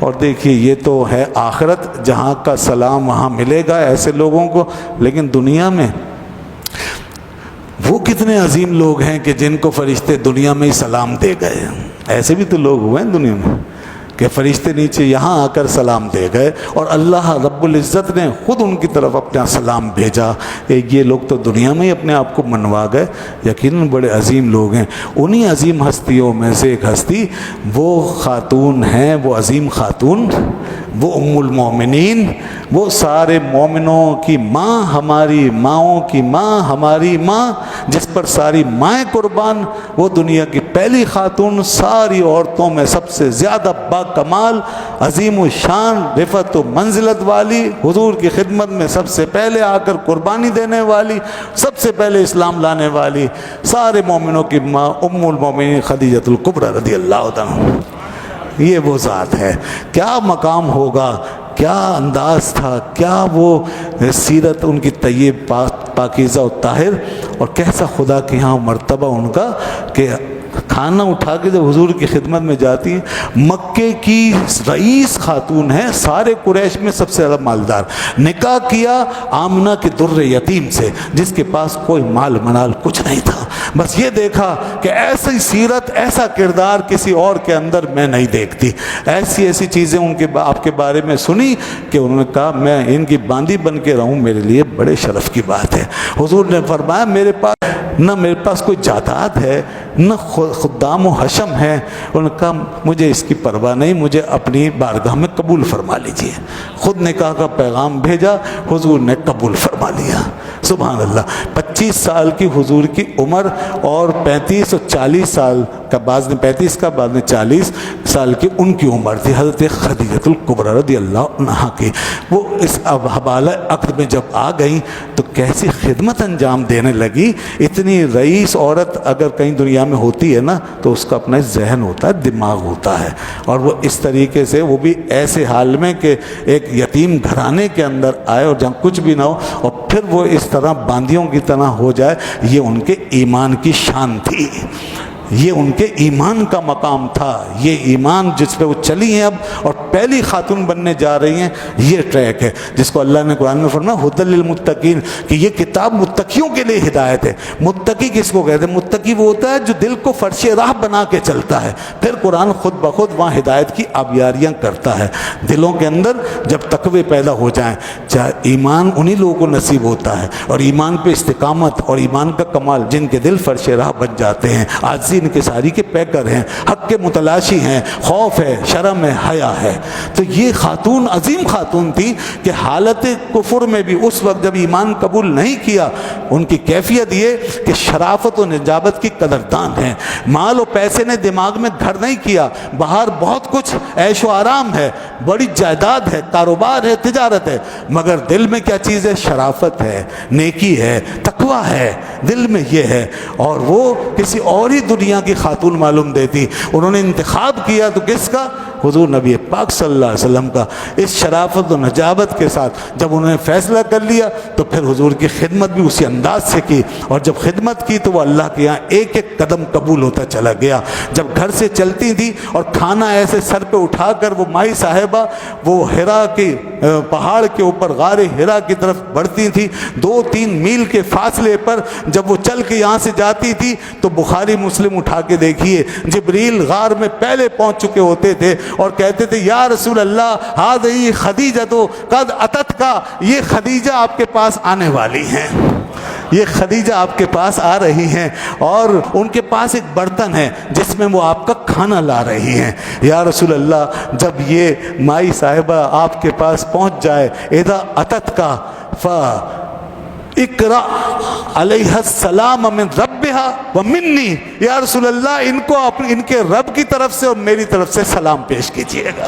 اور دیکھیے یہ تو ہے آخرت، جہاں کا سلام وہاں ملے گا ایسے لوگوں کو، لیکن دنیا میں وہ کتنے عظیم لوگ ہیں کہ جن کو فرشتے دنیا میں ہی سلام دے گئے. ایسے بھی تو لوگ ہوئے ہیں دنیا میں کہ فرشتے نیچے یہاں آ کر سلام دے گئے، اور اللہ رب العزت نے خود ان کی طرف اپنا سلام بھیجا. یہ لوگ تو دنیا میں ہی اپنے آپ کو منوا گئے. یقیناً بڑے عظیم لوگ ہیں. انہی عظیم ہستیوں میں سے ایک ہستی وہ خاتون ہیں، وہ عظیم خاتون، وہ ام المومنین، وہ سارے مومنوں کی ماں، ہماری ماؤں کی ماں، ہماری ماں جس پر ساری مائیں قربان، وہ دنیا کی پہلی خاتون، ساری عورتوں میں سب سے زیادہ با کمال، عظیم و شان، رفعت و منزلت والی، حضور کی خدمت میں سب سے پہلے آ کر قربانی دینے والی، سب سے پہلے اسلام لانے والی، سارے مومنوں کی ماں ام المومنین خدیجہ الکبریٰ رضی اللہ عنہا. یہ وہ ذات ہے. کیا مقام ہوگا، کیا انداز تھا، کیا وہ سیرت ان کی طیب پاکیزہ و طاہر، اور کیسا خدا کے ہاں مرتبہ ان کا کہ کھانا اٹھا کے جب حضور کی خدمت میں جاتی ہیں. مکے کی رئیس خاتون ہے، سارے قریش میں سب سے زیادہ مالدار. نکاح کیا آمنہ کے در یتیم سے جس کے پاس کوئی مال منال کچھ نہیں تھا. بس یہ دیکھا کہ ایسی سیرت، ایسا کردار کسی اور کے اندر میں نہیں دیکھتی. ایسی ایسی چیزیں ان کے آپ کے بارے میں سنی کہ انہوں نے کہا میں ان کی باندی بن کے رہوں میرے لیے بڑے شرف کی بات ہے. حضور نے فرمایا میرے پاس کوئی جائیداد ہے، نہ خدام و حشم ہے. انہوں نے کہا مجھے اس کی پرواہ نہیں، مجھے اپنی بارگاہ میں قبول فرما لیجئے. خود نکاح کا پیغام بھیجا، حضور نے قبول فرما لیا. سبحان اللہ. 25 سال کی حضور کی عمر اور 35 اور 40 سال کا، بعض نے 35 کا، بعض نے 40 سال کی ان کی عمر تھی حضرت خدیجہ الکبریٰ رضی اللہ عنہا کی. وہ اس حوالہ عقد میں جب آ گئیں تو کیسی خدمت انجام دینے لگی. اتنی رئیس عورت اگر کہیں دنیا میں ہوتی ہے نا تو اس کا اپنا ذہن ہوتا ہے، دماغ ہوتا ہے، اور وہ اس طریقے سے، وہ بھی ایسے حال میں کہ ایک یتیم گھرانے کے اندر آئے اور جہاں کچھ بھی نہ ہو، اور پھر وہ اس طرح باندیوں کی طرح ہو جائے. یہ ان کے ایمان کی شان تھی، یہ ان کے ایمان کا مقام تھا. یہ ایمان جس پہ وہ چلی ہیں اب اور پہلی خاتون بننے جا رہی ہیں، یہ ٹریک ہے جس کو اللہ نے قرآن میں فرمایا ھدی للمتقین، کہ یہ کتاب متقیوں کے لیے ہدایت ہے. متقی کس کو کہتے ہیں؟ متقی وہ ہوتا ہے جو دل کو فرش راہ بنا کے چلتا ہے. پھر قرآن خود بخود وہاں ہدایت کی آبیاریاں کرتا ہے. دلوں کے اندر جب تقوی پیدا ہو جائیں، چاہے ایمان انہی لوگوں کو نصیب ہوتا ہے، اور ایمان پہ استقامت اور ایمان کا کمال، جن کے دل فرش راہ بن جاتے ہیں، عاجزی انکساری کے پیکر ہیں، حق کے متلاشی ہیں، خوف ہے، شرم ہے، حیا ہے. تو یہ خاتون عظیم خاتون تھی کہ حالت کفر میں بھی اس وقت جب ایمان قبول نہیں کیا، ان کی کیفیت یہ کہ شرافت و نجابت کی قدردان ہیں. مال و پیسے نے دماغ میں گھر نہیں کیا، باہر بہت کچھ عیش و آرام ہے، بڑی جائیداد ہے، کاروبار ہے، تجارت ہے، مگر دل میں کیا چیز ہے؟ شرافت ہے، نیکی ہے، تقویٰ ہے، دل میں یہ ہے. اور وہ کسی اور ہی دنیا کی خاتون معلوم دیتی. انہوں نے انتخاب کیا تو کس کا؟ حضور نبی پاک صلی اللہ علیہ وسلم کا. اس شرافت و نجابت کے ساتھ جب انہوں نے فیصلہ کر لیا تو پھر حضور کی خدمت بھی اسی انداز سے کی، اور جب خدمت کی تو وہ اللہ کے یہاں ایک ایک قدم قبول ہوتا چلا گیا. جب گھر سے چلتی تھی اور کھانا ایسے سر پہ اٹھا کر وہ مائی صاحبہ وہ ہرا کے پہاڑ کے اوپر غار ہرا کی طرف بڑھتی تھی، 2-3 میل کے فاصلے پر جب وہ چل کے یہاں سے جاتی تھی تو بخاری مسلم اٹھا کے دیکھیے، جبریل غار میں پہلے پہنچ چکے ہوتے تھے اور کہتے تھے یا رسول اللہ ہذہ خدیجہ تو قد اتت کا، یہ خدیجہ آپ کے پاس آنے والی ہیں، یہ خدیجہ آپ کے پاس آ رہی ہیں، اور ان کے پاس ایک برتن ہے جس میں وہ آپ کا کھانا لا رہی ہیں. یا رسول اللہ جب یہ مائی صاحبہ آپ کے پاس پہنچ جائے، اذا اتت کا اقرا علیہ السلام من ربها ومنی، یا رسول اللہ ان کو ان کے رب کی طرف سے اور میری طرف سے سلام پیش کیجیے گا.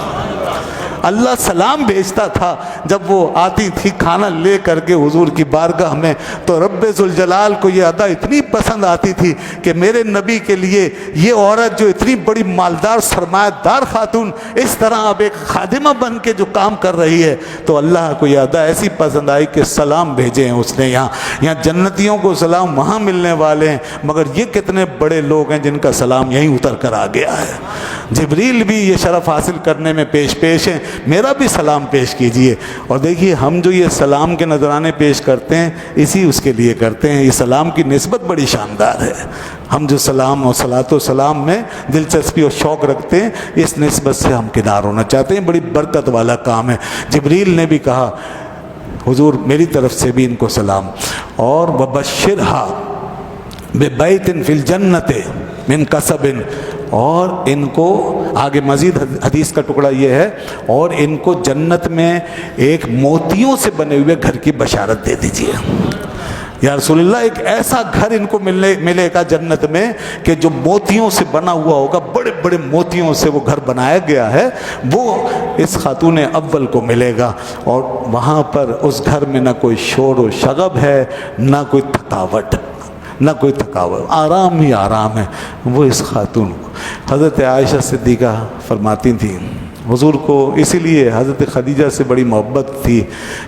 اللہ سلام بھیجتا تھا جب وہ آتی تھی کھانا لے کر کے حضور کی بارگاہ میں، تو رب ذوالجلال کو یہ ادا اتنی پسند آتی تھی کہ میرے نبی کے لیے یہ عورت جو اتنی بڑی مالدار سرمایہ دار خاتون اس طرح اب ایک خادمہ بن کے جو کام کر رہی ہے، تو اللہ کو یہ ادا ایسی پسند آئی کہ سلام بھیجے ہیں اس نے یہاں جنتیوں کو سلام وہاں ملنے والے ہیں، مگر یہ کتنے بڑے لوگ ہیں جن کا سلام یہیں اتر کر آ گیا ہے۔ جبریل بھی یہ شرف حاصل کرنے میں پیش ہیں، میرا بھی سلام پیش کیجئے۔ اور دیکھیے ہم جو یہ سلام کے نذرانے پیش کرتے ہیں اسی اس کے لیے کرتے ہیں، یہ سلام کی نسبت بڑی شاندار ہے۔ ہم جو سلام اور صلاۃ و سلام میں دلچسپی اور شوق رکھتے ہیں اس نسبت سے ہم کنار ہونا چاہتے ہیں، بڑی برکت والا کام ہے۔ جبریل نے بھی کہا حضور میری طرف سے بھی ان کو سلام، اور وبشرھا ببیت فی الجنۃ من کسب، اور ان کو آگے مزید حدیث کا ٹکڑا یہ ہے، اور ان کو جنت میں ایک موتیوں سے بنے ہوئے گھر کی بشارت دے دیجیے۔ یا رسول اللہ ایک ایسا گھر ان کو ملے گا جنت میں کہ جو موتیوں سے بنا ہوا ہوگا، بڑے بڑے موتیوں سے وہ گھر بنایا گیا ہے، وہ اس خاتون اول کو ملے گا، اور وہاں پر اس گھر میں نہ کوئی شور و شغب ہے، نہ کوئی تھکاوٹ، آرام ہی آرام ہے وہ اس خاتون کو۔ حضرت عائشہ صدیقہ فرماتی تھیں حضور کو اسی لیے حضرت خدیجہ سے بڑی محبت تھی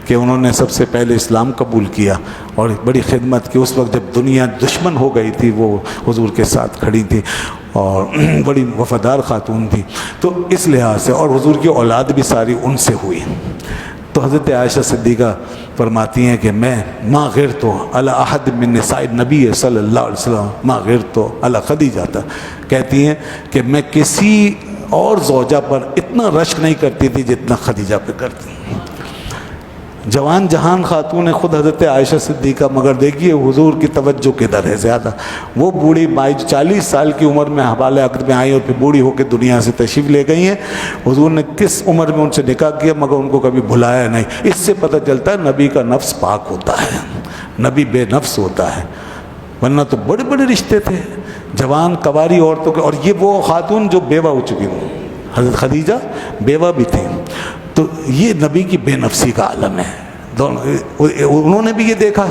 کہ انہوں نے سب سے پہلے اسلام قبول کیا اور بڑی خدمت کی۔ اس وقت جب دنیا دشمن ہو گئی تھی وہ حضور کے ساتھ کھڑی تھی اور بڑی وفادار خاتون تھی، تو اس لحاظ سے، اور حضور کی اولاد بھی ساری ان سے ہوئی۔ تو حضرت عائشہ صدیقہ فرماتی ہیں کہ میں ما غرت علی احد من نساء النبی صلی اللہ علیہ وسلم ما غرت علی خدیجہ، کہتی ہیں کہ میں کسی اور زوجہ پر اتنا رشک نہیں کرتی تھی جتنا خدیجہ پہ کرتی۔ جوان جہان خاتون خود حضرت عائشہ صدیقہ، مگر دیکھیے حضور کی توجہ کدھر ہے زیادہ۔ وہ بوڑھی مائی 40 سال کی عمر میں حوالے عقد میں آئی اور پھر بوڑھی ہو کے دنیا سے تشریف لے گئی ہیں۔ حضور نے کس عمر میں ان سے نکاح کیا مگر ان کو کبھی بھلایا نہیں۔ اس سے پتہ چلتا ہے نبی کا نفس پاک ہوتا ہے، نبی بے نفس ہوتا ہے، ورنہ تو بڑے بڑے رشتے تھے جوان کواری عورتوں کے، اور یہ وہ خاتون جو بیوہ ہو چکی ہوں، حضرت خدیجہ بیوہ بھی تھی، تو یہ نبی کی بے نفسی کا عالم ہے۔ انہوں نے بھی یہ دیکھا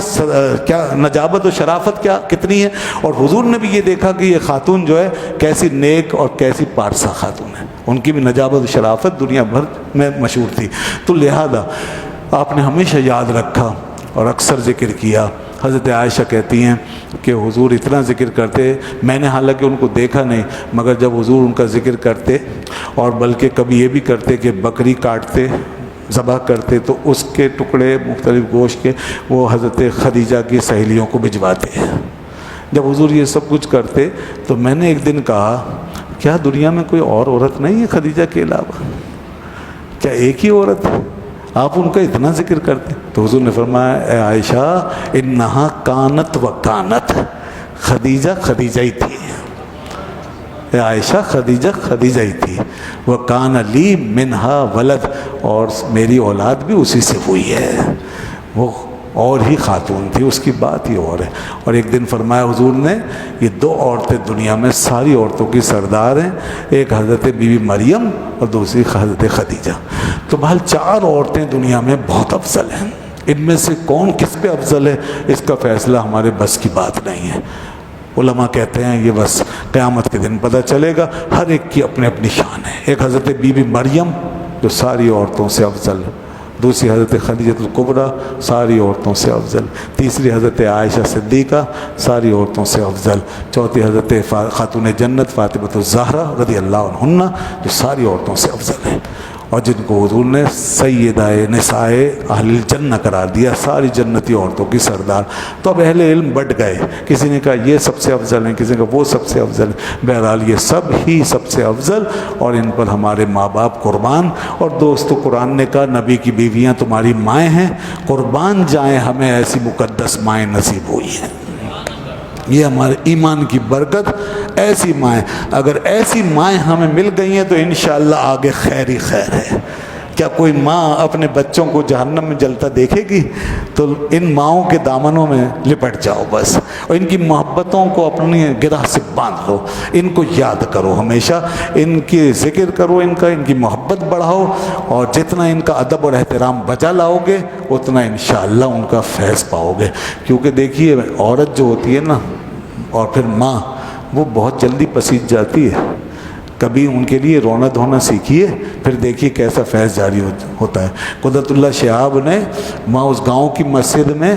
کیا نجابت و شرافت کیا کتنی ہے، اور حضور نے بھی یہ دیکھا کہ یہ خاتون جو ہے کیسی نیک اور کیسی پارسا خاتون ہے، ان کی بھی نجابت و شرافت دنیا بھر میں مشہور تھی۔ تو لہذا آپ نے ہمیشہ یاد رکھا اور اکثر ذکر کیا۔ حضرت عائشہ کہتی ہیں کہ حضور اتنا ذکر کرتے، میں نے حالانکہ ان کو دیکھا نہیں، مگر جب حضور ان کا ذکر کرتے، اور بلکہ کبھی یہ بھی کرتے کہ بکری کاٹتے ذبح کرتے تو اس کے ٹکڑے مختلف گوشت کے وہ حضرت خدیجہ کی سہیلیوں کو بھجواتے۔ جب حضور یہ سب کچھ کرتے تو میں نے ایک دن کہا کیا دنیا میں کوئی اور عورت نہیں ہے خدیجہ کے علاوہ؟ کیا ایک ہی عورت ہے؟ آپ ان کا اتنا ذکر کرتے؟ تو حضور نے فرمایا اے عائشہ انہا کانت و کانت، خدیجہ خدیجہ ہی تھی، اے عائشہ خدیجہ خدیجہ ہی تھی، وہ کان لی منہا ولد، اور میری اولاد بھی اسی سے ہوئی ہے، وہ اور ہی خاتون تھی، اس کی بات ہی اور ہے۔ اور ایک دن فرمایا حضور نے یہ 2 عورتیں دنیا میں ساری عورتوں کی سردار ہیں، ایک حضرت بی بی مریم اور دوسری حضرت خدیجہ۔ تو بہرحال 4 عورتیں دنیا میں بہت افضل ہیں، ان میں سے کون کس پہ افضل ہے اس کا فیصلہ ہمارے بس کی بات نہیں ہے۔ علماء کہتے ہیں یہ بس قیامت کے دن پتہ چلے گا، ہر ایک کی اپنی اپنی شان ہے۔ ایک حضرت بی بی مریم جو ساری عورتوں سے افضل، دوسری حضرت خدیجہ الکبریٰ ساری عورتوں سے افضل، تیسری حضرت عائشہ صدیقہ ساری عورتوں سے افضل، چوتھی حضرت خاتون جنت فاطمہ الزہرا رضی اللہ عنہا جو ساری عورتوں سے افضل ہیں، اور جن کو حضور نے سیدہ نساء اہل الجنہ قرار دیا، ساری جنتی عورتوں کی سردار۔ تو اب اہل علم بٹ گئے، کسی نے کہا یہ سب سے افضل ہیں، کسی نے کہا وہ سب سے افضل ہیں، بہرحال یہ سب ہی سب سے افضل، اور ان پر ہمارے ماں باپ قربان۔ اور دوستو قرآن نے کہا نبی کی بیویاں تمہاری مائیں ہیں، قربان جائیں ہمیں ایسی مقدس مائیں نصیب ہوئی ہیں۔ یہ ہمارے ایمان کی برکت، ایسی مائیں، اگر ایسی مائیں ہمیں مل گئی ہیں تو انشاءاللہ آگے خیر ہی خیر ہے، کیا کوئی ماں اپنے بچوں کو جہنم میں جلتا دیکھے گی؟ تو ان ماؤں کے دامنوں میں لپٹ جاؤ بس، اور ان کی محبتوں کو اپنی گرہ سے باندھ لو، ان کو یاد کرو ہمیشہ، ان کی ذکر کرو، ان کی محبت بڑھاؤ، اور جتنا ان کا ادب اور احترام بجا لاؤ گے اتنا انشاءاللہ ان کا فیض پاؤ گے۔ کیونکہ دیکھیے عورت جو ہوتی ہے نا اور پھر ماں، وہ بہت جلدی پسیج جاتی ہے۔ کبھی ان کے لیے رونا دھونا سیکھیے، پھر دیکھیے کیسا فیض جاری ہوتا ہے۔ قدرت اللہ شہاب نے وہاں اس گاؤں کی مسجد میں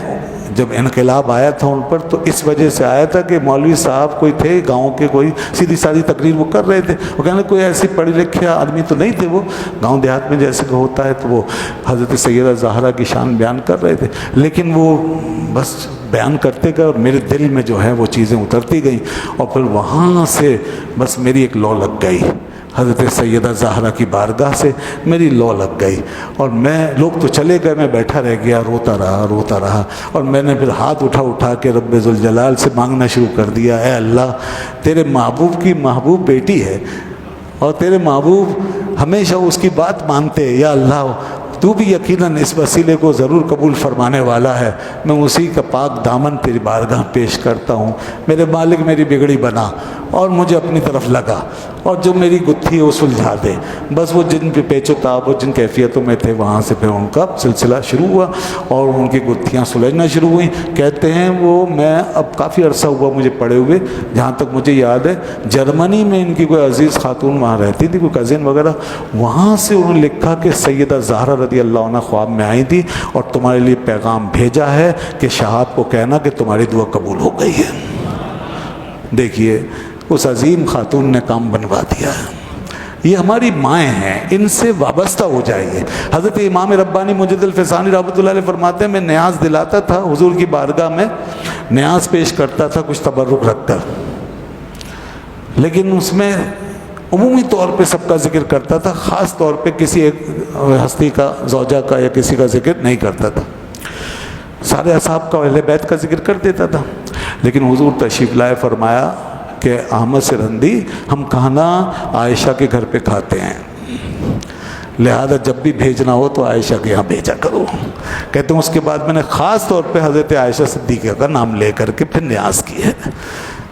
جب انقلاب آیا تھا ان پر، تو اس وجہ سے آیا تھا کہ مولوی صاحب کوئی تھے گاؤں کے، کوئی سیدھی سادھی تقریر وہ کر رہے تھے، وہ کہنے کوئی ایسی پڑھے لکھے آدمی تو نہیں تھے، وہ گاؤں دیہات میں جیسے کہ ہوتا ہے، تو وہ حضرت سیدہ زہرا کی شان بیان کر رہے تھے، لیکن وہ بس بیان کرتے گئے اور میرے دل میں جو ہے وہ چیزیں اترتی گئیں، اور پھر وہاں سے بس میری ایک لو لگ گئی، حضرت سیدہ زہرا کی بارگاہ سے میری لو لگ گئی، اور لوگ تو چلے گئے، میں بیٹھا رہ گیا، روتا رہا، اور میں نے پھر ہاتھ اٹھا کے رب ذوالجلال سے مانگنا شروع کر دیا، اے اللہ تیرے محبوب کی محبوب بیٹی ہے، اور تیرے محبوب ہمیشہ اس کی بات مانتے، یا اللہ تو بھی یقیناً اس وسیلے کو ضرور قبول فرمانے والا ہے، میں اسی کا پاک دامن تیری بارگاہ پیش کرتا ہوں، میرے مالک میری بگڑی بنا اور مجھے اپنی طرف لگا، اور جو میری گتھی ہے وہ سلجھا دے۔ بس وہ جن پہ پیچ و تاب اور جن کیفیتوں میں تھے وہاں سے پھر ان کا سلسلہ شروع ہوا اور ان کی گتھیاں سلجھنا شروع ہوئیں۔ کہتے ہیں وہ میں اب کافی عرصہ ہوا مجھے پڑے ہوئے، جہاں تک مجھے یاد ہے جرمنی میں ان کی کوئی عزیز خاتون وہاں رہتی تھی، کوئی کزن وغیرہ، وہاں سے انہوں نے لکھا کہ سیدہ زہرا رضی اللہ عنہ خواب میں آئی تھی اور تمہارے لیے پیغام بھیجا ہے کہ شہاب کو کہنا کہ تمہاری دعا قبول ہو گئی ہے۔ دیکھیے اس عظیم خاتون نے کام بنوا دیا ہے۔ یہ ہماری مائیں ہیں، ان سے وابستہ ہو جائیے۔ حضرت امام ربانی مجد الفسانی رحمۃ اللہ علیہ فرماتے ہیں میں نیاز دلاتا تھا حضور کی بارگاہ میں، نیاز پیش کرتا تھا کچھ تبرک رکھ کر، لیکن اس میں عمومی طور پہ سب کا ذکر کرتا تھا، خاص طور پہ کسی ایک ہستی کا، زوجہ کا یا کسی کا ذکر نہیں کرتا تھا۔ سارے اصحاب کا، اہل بیت کا ذکر کر دیتا تھا، لیکن حضور تشریف لائے فرمایا کہ احمد سرہندی ہم کھانا عائشہ کے گھر پہ کھاتے ہیں، لہذا جب بھی بھیجنا ہو تو عائشہ کے یہاں بھیجا کرو۔ کہتے ہیں اس کے بعد میں نے خاص طور پہ حضرت عائشہ صدیقہ کا نام لے کر کے پھر نیاز کی ہے۔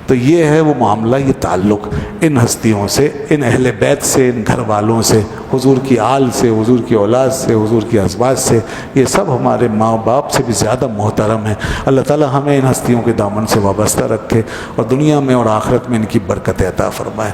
تو یہ ہے وہ معاملہ، یہ تعلق ان ہستیوں سے، ان اہل بیت سے، ان گھر والوں سے، حضور کی آل سے، حضور کی اولاد سے، حضور کی ازواج سے، یہ سب ہمارے ماں باپ سے بھی زیادہ محترم ہیں۔ اللہ تعالی ہمیں ان ہستیوں کے دامن سے وابستہ رکھے اور دنیا میں اور آخرت میں ان کی برکت عطا فرمائے۔